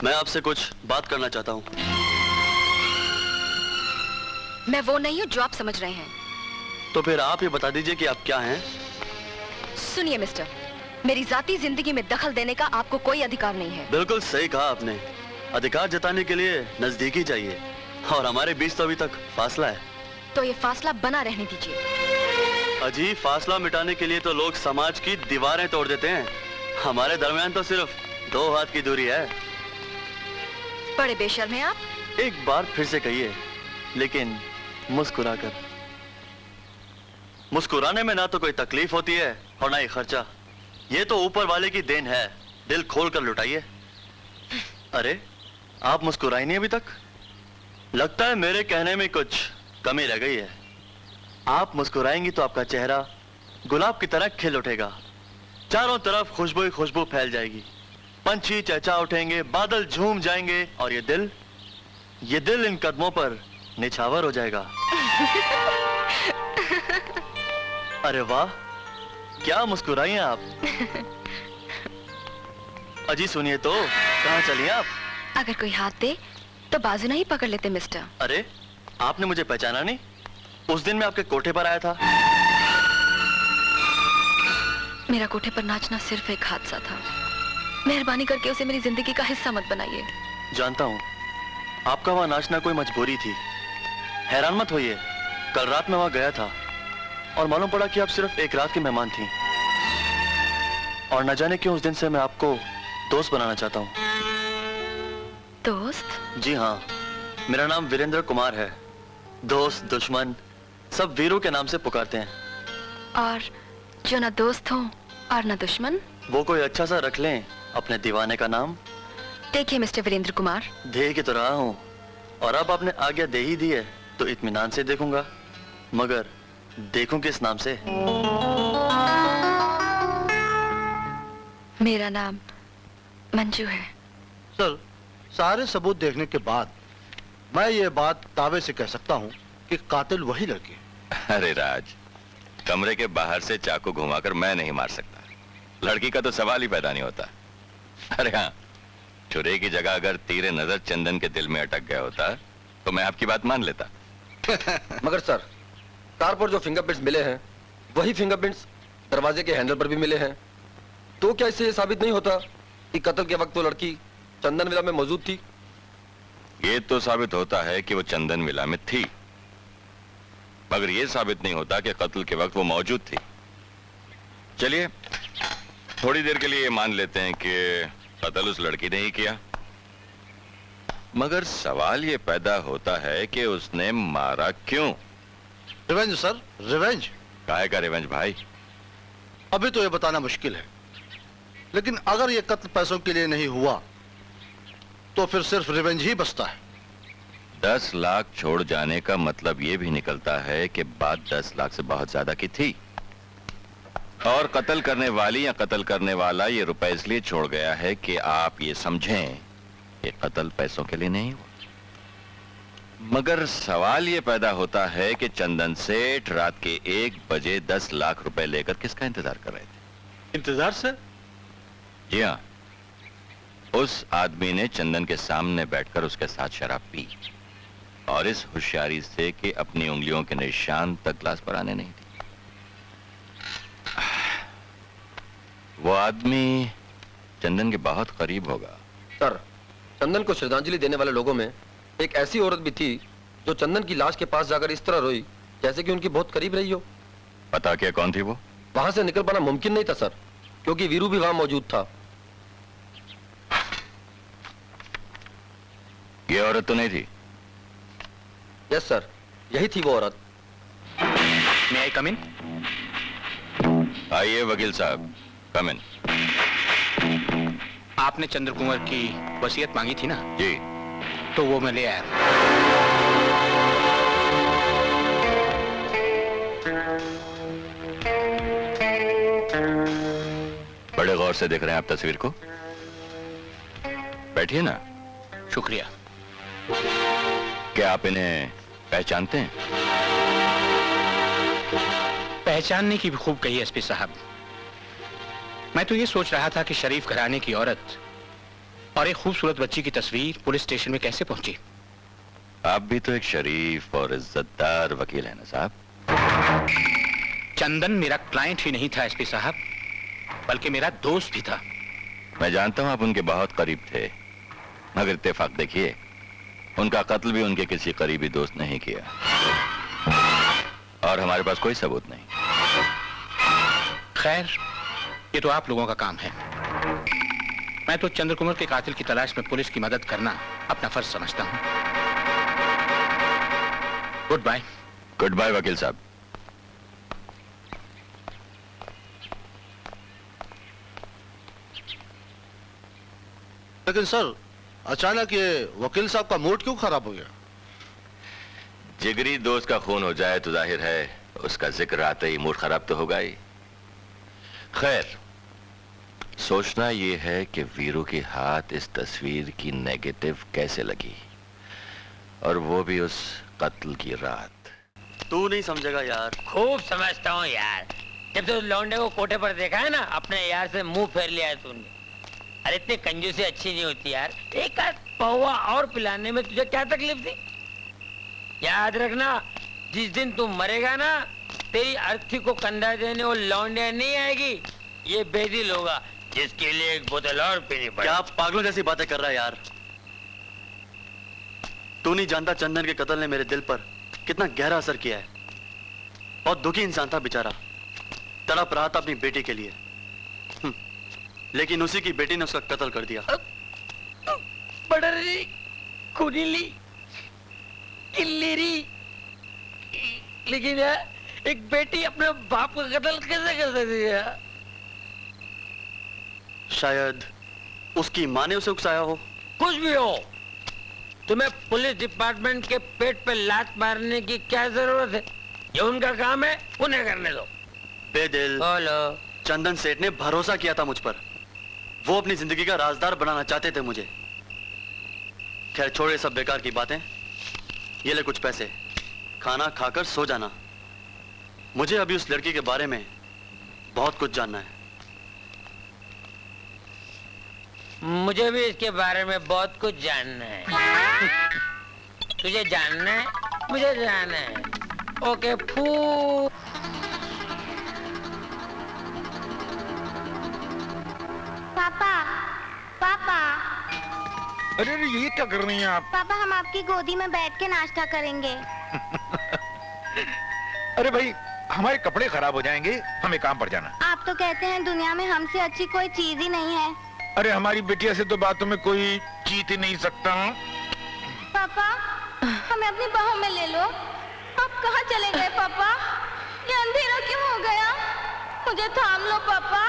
मैं आपसे कुछ बात करना चाहता हूँ। मैं वो नहीं हूँ जो आप समझ रहे हैं। तो फिर आप ये बता दीजिए कि आप क्या हैं? सुनिए मिस्टर, मेरी जाती जिंदगी में दखल देने का आपको कोई अधिकार नहीं है। बिल्कुल सही कहा आपने। अधिकार जताने के लिए नजदीकी चाहिए, और हमारे बीच तो अभी तक फासला है। तो ये फासला बना रहने दीजिए। अजी, फासला मिटाने के लिए तो लोग समाज की दीवारें तोड़ देते हैं। हमारे दरमियान तो सिर्फ 2 हाथ की दूरी है। बड़े बेशर्म हैं आप। एक बार फिर से कहिए, लेकिन मुस्कुराकर। मुस्कुराने में ना तो कोई तकलीफ होती है और ना ही खर्चा। ये तो ऊपर वाले की देन है। दिल खोल कर लुटाइए। अरे, आप मुस्कुराई नहीं अभी तक? लगता है मेरे कहने में कुछ कमी रह गई है। आप मुस्कुराएंगी तो आपका चेहरा गुलाब की तरह खिल उठेगा। चारों तरफ खुशबू ही खुशबू फैल जाएगी। पंछी चहचहा उठेंगे, बादल झूम जाएंगे, और ये दिल इन कदमों पर निछावर हो जाएगा। अरे वाह, क्या मुस्कुराई हैं आप। अजी सुनिए तो, कहाँ चलिए आप? अगर कोई हाथ दे तो बाजू नहीं पकड़ लेते मिस्टर। अरे, आपने मुझे पहचाना नहीं? उस दिन मैं आपके कोठे पर आया था। मेरा कोठे पर नाचना सिर्फ एक हादसा था। मेहरबानी करके उसे मेरी जिंदगी का हिस्सा मत बनाइए। जानता हूँ, आपका वहां नाचना कोई मजबूरी थी। हैरान मत होइए, कल रात मैं वहां गया था और मालूम पड़ा कि आप सिर्फ एक रात की मेहमान थी। और न जाने क्यों उस दिन से मैं आपको दोस्त बनाना चाहता हूँ। दोस्त? जी हाँ, मेरा नाम वीरेंद्र कुमार है। दोस्त दुश्मन सब वीरों के नाम से पुकारते हैं। और जो ना दोस्त हो और ना दुश्मन? वो कोई अच्छा सा रख लें अपने दीवाने का नाम। देखिए मिस्टर वीरेंद्र कुमार, दे के तो रहा हूँ, और अब आपने आज्ञा दे ही दी है तो इत्मीनान से देखूंगा। मगर देखूं किस नाम से? मेरा नाम मंजू है। सर, सारे सबूत देखने के बाद मैं ये बात दावे से कह सकता हूँ कि कातिल वही लड़की है। अरे राज, कमरे के बाहर से चाकू घुमाकर मैं नहीं मार सकता। लड़की का तो सवाल ही पैदा नहीं होता। अरे हाँ, छुरे की जगह अगर तीरे नजर चंदन के दिल में अटक गया होता तो मैं आपकी बात मान लेता। मगर सर, कार पर जो फिंगरप्रिंट्स मिले हैं वही फिंगरप्रिंट्स दरवाजे के हैंडल पर भी मिले हैं। तो क्या इससे ये साबित नहीं होता कि कत्ल के वक्त वो लड़की चंदन विला में मौजूद थी? ये तो साबित होता है कि वो चंदन विला में थी, मगर ये साबित नहीं होता कि कत्ल के वक्त वो मौजूद थी। चलिए, थोड़ी देर के लिए ये मान लेते हैं कि कत्ल उस लड़की ने ही किया, मगर सवाल ये पैदा होता है कि उसने मारा क्यों? Revenge sir, revenge. काहे का रिवेंज भाई? अभी तो ये बताना मुश्किल है, लेकिन अगर ये कत्ल पैसों के लिए नहीं हुआ तो फिर सिर्फ रिवेंज ही बचता है। 10 लाख छोड़ जाने का मतलब ये भी निकलता है कि बात 10 लाख से बहुत ज्यादा की थी, और कत्ल करने वाली या कत्ल करने वाला ये रुपए इसलिए छोड़ गया है कि आप ये समझें कि कत्ल पैसों के लिए नहीं हुआ। मगर सवाल ये पैदा होता है कि चंदन सेठ रात के 1 बजे 10 लाख रुपए लेकर किसका इंतजार कर रहे थे? इंतजार सर? जी हाँ, उस आदमी ने चंदन के सामने बैठकर उसके साथ शराब पी, और इस होशियारी से कि अपनी उंगलियों के निशान तक ग्लास पर आने नहीं दी। वो आदमी चंदन के बहुत करीब होगा। सर, चंदन को श्रद्धांजलि देने वाले लोगों में एक ऐसी औरत भी थी जो चंदन की लाश के पास जाकर इस तरह रोई जैसे कि उनकी बहुत करीब रही हो। पता क्या कौन थी वो? वहां से निकल पाना मुमकिन नहीं था सर, क्योंकि वीरू भी वहां मौजूद था। ये औरत तो नहीं थी? यस सर, यही थी वो औरत। मे आई कम इन? आइए वकील साहब, कम इन। आपने चंद्र कुंवर की वसीयत मांगी थी ना? जी। तो वो मैं ले आया। बड़े गौर से देख रहे हैं आप तस्वीर को? बैठिए ना। शुक्रिया। क्या आप इन्हें पहचानते हैं? पहचानने की भी खूब कही एसपी साहब। मैं तो ये सोच रहा था कि शरीफ घराने की औरत और एक खूबसूरत बच्ची की तस्वीर पुलिस स्टेशन में कैसे पहुंची? आप भी तो एक शरीफ और इज्जतदार वकील है ना साहब। चंदन मेरा क्लाइंट ही नहीं था एसपी साहब, बल्कि मेरा दोस्त भी था। मैं जानता हूं आप उनके बहुत करीब थे, मगर इत्तेफाक देखिए, उनका कत्ल भी उनके किसी करीबी दोस्त ने ही किया, और हमारे पास कोई सबूत नहीं। खैर, ये तो आप लोगों का काम है। मैं तो चंद्र कुमार के कातिल की तलाश में पुलिस की मदद करना अपना फर्ज समझता हूं। Good bye. गुड बाय वकील साहब। लेकिन सर, अचानक ये वकील साहब का मूड क्यों खराब हो गया? जिगरी दोस्त का खून हो जाए तो जाहिर है उसका जिक्र आते ही मूड खराब तो होगा ही। खैर, सोचना यह है कि वीरू के हाथ इस तस्वीर की नेगेटिव कैसे लगी, और वो भी उस कत्ल की रात। तू नहीं समझेगा यार। खूब समझता हूँ यार। जब तो लौंडे को कोठे पर देखा है ना, अपने यार से मुंह फेर लिया है तूने। अरे इतनी कंजूसी अच्छी नहीं होती यार। एक आध पौवा और पिलाने में तुझे क्या तकलीफ थी? याद रखना, जिस दिन तू मरेगा ना, तेरी अर्थी को कंधा देने वो लौंडिया नहीं आएगी, ये बेदिल होगा जिसके लिए एक बोतल और पीनी पड़े। क्या पागलों जैसी बातें कर रहा है यार? तू नहीं जानता चंदन के कत्ल ने मेरे दिल पर कितना गहरा असर किया है। बहुत दुखी इंसान था बेचारा, तड़प रहा था अपनी बेटी के लिए, लेकिन उसी की बेटी ने उसका कत्ल कर दिया। बड़री, कुनीली, किल्लीरी, लेकिन यार एक बेटी अपने बाप का कत्ल कैसे कर सकती है? शायद उसकी माँ ने उसे उकसाया हो। कुछ भी हो, तुम्हें पुलिस डिपार्टमेंट के पेट पे लात मारने की क्या जरूरत है? ये उनका काम है, उन्हें करने दो। बेदिल, बोलो। चंदन सेठ ने भरोसा किया था मुझ पर। वो अपनी जिंदगी का राजदार बनाना चाहते थे मुझे। खैर छोड़े सब बेकार की बातें। ये ले कुछ पैसे, खाना खाकर सो जाना। मुझे अभी उस लड़की के बारे में बहुत कुछ जानना है। मुझे भी इसके बारे में बहुत कुछ जानना है। तुझे जानना है, मुझे जानना है। ओके फू। पापा, पापा, अरे अरे ये क्या कर रही हैं आप? पापा हम आपकी गोदी में बैठ के नाश्ता करेंगे। अरे भाई, हमारे कपड़े खराब हो जाएंगे, हमें काम पर जाना। आप तो कहते हैं दुनिया में हमसे अच्छी कोई चीज ही नहीं है। अरे हमारी बिटिया से तो बातों में कोई जीत ही नहीं सकता। पापा, हमें अपनी बाहों में ले लो। आप कहाँ चले गए पापा? ये अंधेरा क्यों हो गया? मुझे थाम लो पापा।